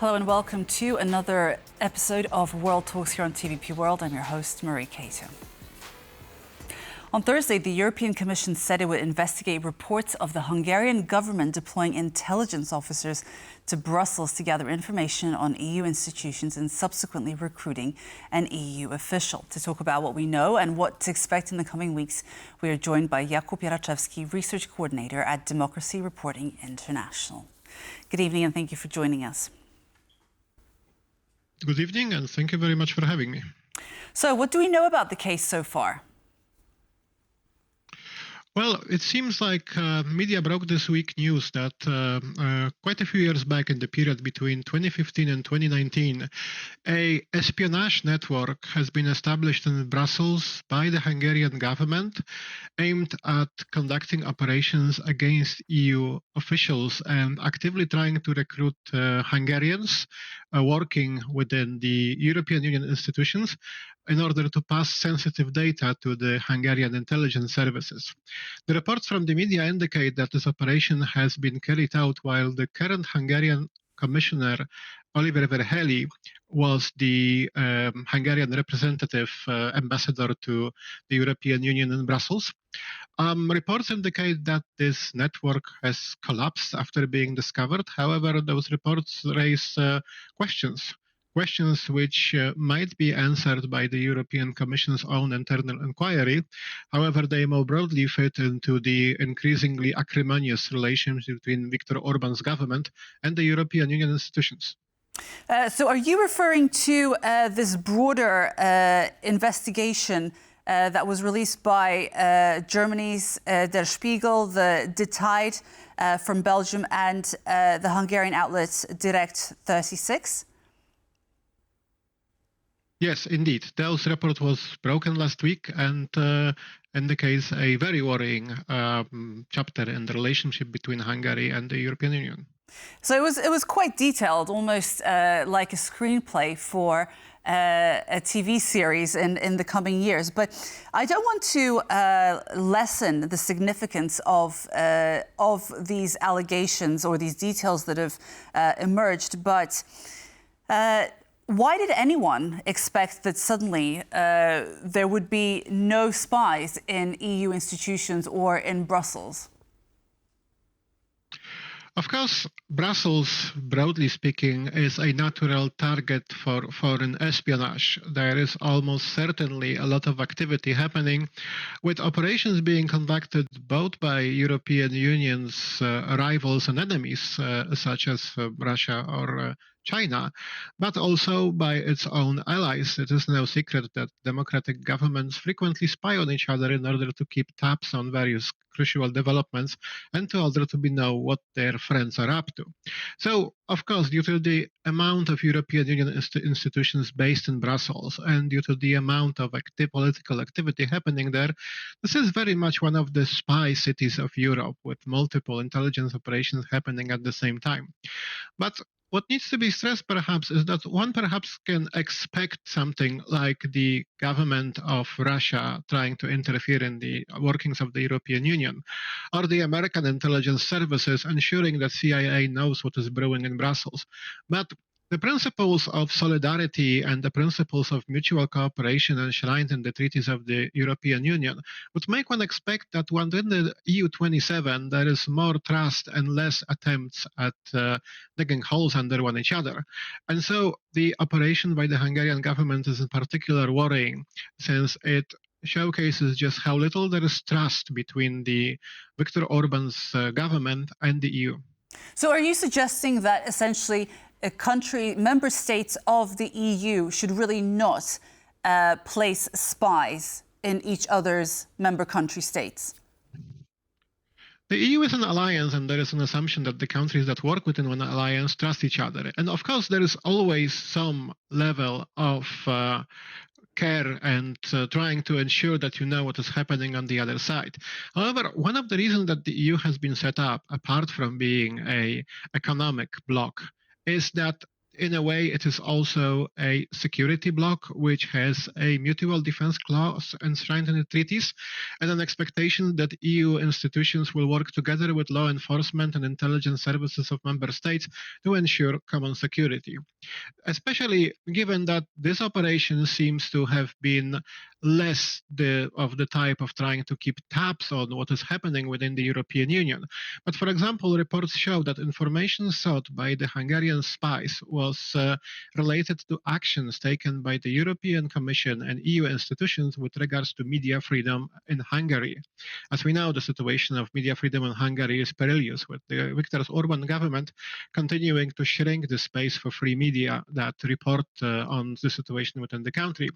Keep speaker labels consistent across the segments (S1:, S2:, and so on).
S1: Hello and welcome to another episode of World Talks here on TVP World. I'm your host, Marie Cato. On Thursday, the European Commission said it would investigate reports of the Hungarian government deploying intelligence officers to Brussels to gather information on EU institutions and subsequently recruiting an EU official. To talk about what we know and what to expect in the coming weeks, we are joined by Jakub Jaraczewski, Research Coordinator at Democracy Reporting International. Good evening and thank you for joining us.
S2: Good evening, and thank you very much for having me.
S1: So, what do we know about the case so far?
S2: Well, it seems like media broke this week news that quite a few years back, in the period between 2015 and 2019, a espionage network has been established in Brussels by the Hungarian government aimed at conducting operations against EU officials and actively trying to recruit Hungarians working within the European Union institutions in order to pass sensitive data to the Hungarian intelligence services. The reports from the media indicate that this operation has been carried out while the current Hungarian Commissioner, Oliver Várhelyi, was the Hungarian representative ambassador to the European Union in Brussels. Reports indicate that this network has collapsed after being discovered. However, those reports raise questions which might be answered by the European Commission's own internal inquiry. However, they more broadly fit into the increasingly acrimonious relations between Viktor Orban's government and the European Union institutions.
S1: So are you referring to this broader investigation that was released by Germany's Der Spiegel, the Die Tijd from Belgium, and the Hungarian outlets Direct 36?
S2: Yes, indeed. Those report was broken last week and indicates a very worrying chapter in the relationship between Hungary and the European Union.
S1: So it was quite detailed, almost like a screenplay for a TV series in the coming years. But I don't want to lessen the significance of these allegations or these details that have emerged. But why did anyone expect that suddenly there would be no spies in EU institutions or in Brussels?
S2: Of course, Brussels, broadly speaking, is a natural target for foreign espionage. There is almost certainly a lot of activity happening, with operations being conducted both by European Union's rivals and enemies, such as Russia or China, but also by its own allies. It is no secret that democratic governments frequently spy on each other in order to keep tabs on various crucial developments and in order to know what their friends are up to. So, of course, due to the amount of European Union institutions based in Brussels and due to the amount of political activity happening there, this is very much one of the spy cities of Europe, with multiple intelligence operations happening at the same time. But what needs to be stressed, perhaps, is that one perhaps can expect something like the government of Russia trying to interfere in the workings of the European Union, or the American intelligence services ensuring that CIA knows what is brewing in Brussels. But the principles of solidarity and the principles of mutual cooperation enshrined in the treaties of the European Union would make one expect that within the EU27 there is more trust and less attempts at digging holes under one each other. And so the operation by the Hungarian government is in particular worrying, since it showcases just how little there is trust between the Viktor Orban's government and the EU.
S1: So are you suggesting that essentially member states of the EU should really not place spies in each other's member country states?
S2: The EU is an alliance, and there is an assumption that the countries that work within one alliance trust each other. And of course, there is always some level of care and trying to ensure that you know what is happening on the other side. However, one of the reasons that the EU has been set up, apart from being an economic bloc, is that in a way, it is also a security bloc which has a mutual defense clause enshrined in the treaties and an expectation that EU institutions will work together with law enforcement and intelligence services of member states to ensure common security. Especially given that this operation seems to have been less of the type of trying to keep tabs on what is happening within the European Union. But for example, reports show that information sought by the Hungarian spies was related to actions taken by the European Commission and EU institutions with regards to media freedom in Hungary. As we know, the situation of media freedom in Hungary is perilous, with the Viktor Orban government continuing to shrink the space for free media that report on the situation within the country.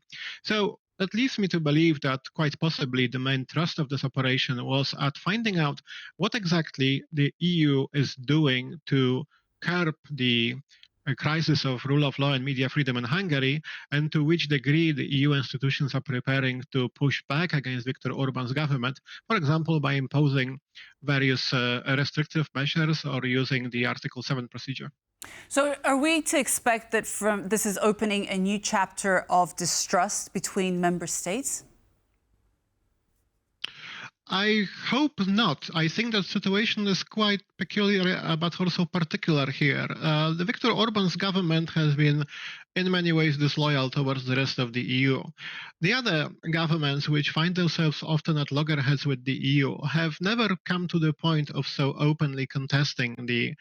S2: So that leads me to believe that quite possibly the main thrust of this operation was at finding out what exactly the EU is doing to curb the crisis of rule of law and media freedom in Hungary, and to which degree the EU institutions are preparing to push back against Viktor Orban's government, for example, by imposing various restrictive measures or using the Article 7 procedure.
S1: So are we to expect that this is opening a new chapter of distrust between member states?
S2: I hope not. I think the situation is quite peculiar, but also particular here. The Viktor Orban's government has been in many ways disloyal towards the rest of the EU. The other governments, which find themselves often at loggerheads with the EU, have never come to the point of so openly contesting the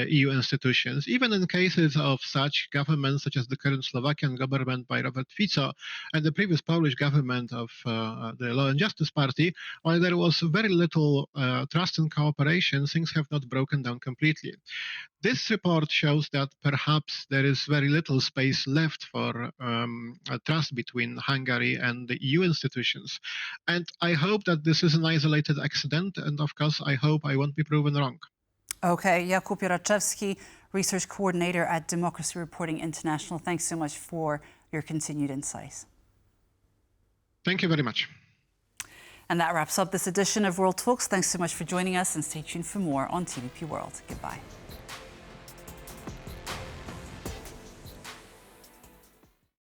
S2: EU institutions. Even in cases of such governments, such as the current Slovakian government by Robert Fico and the previous Polish government of the Law and Justice Party, while there was very little trust and cooperation, things have not broken down completely. This report shows that perhaps there is very little space left for trust between Hungary and the EU institutions. And I hope that this is an isolated accident. And of course, I hope I won't be proven wrong.
S1: Okay, Jakub Jaraczewski, Research Coordinator at Democracy Reporting International. Thanks so much for your continued insights.
S2: Thank you very much.
S1: And that wraps up this edition of World Talks. Thanks so much for joining us, and stay tuned for more on TVP World. Goodbye.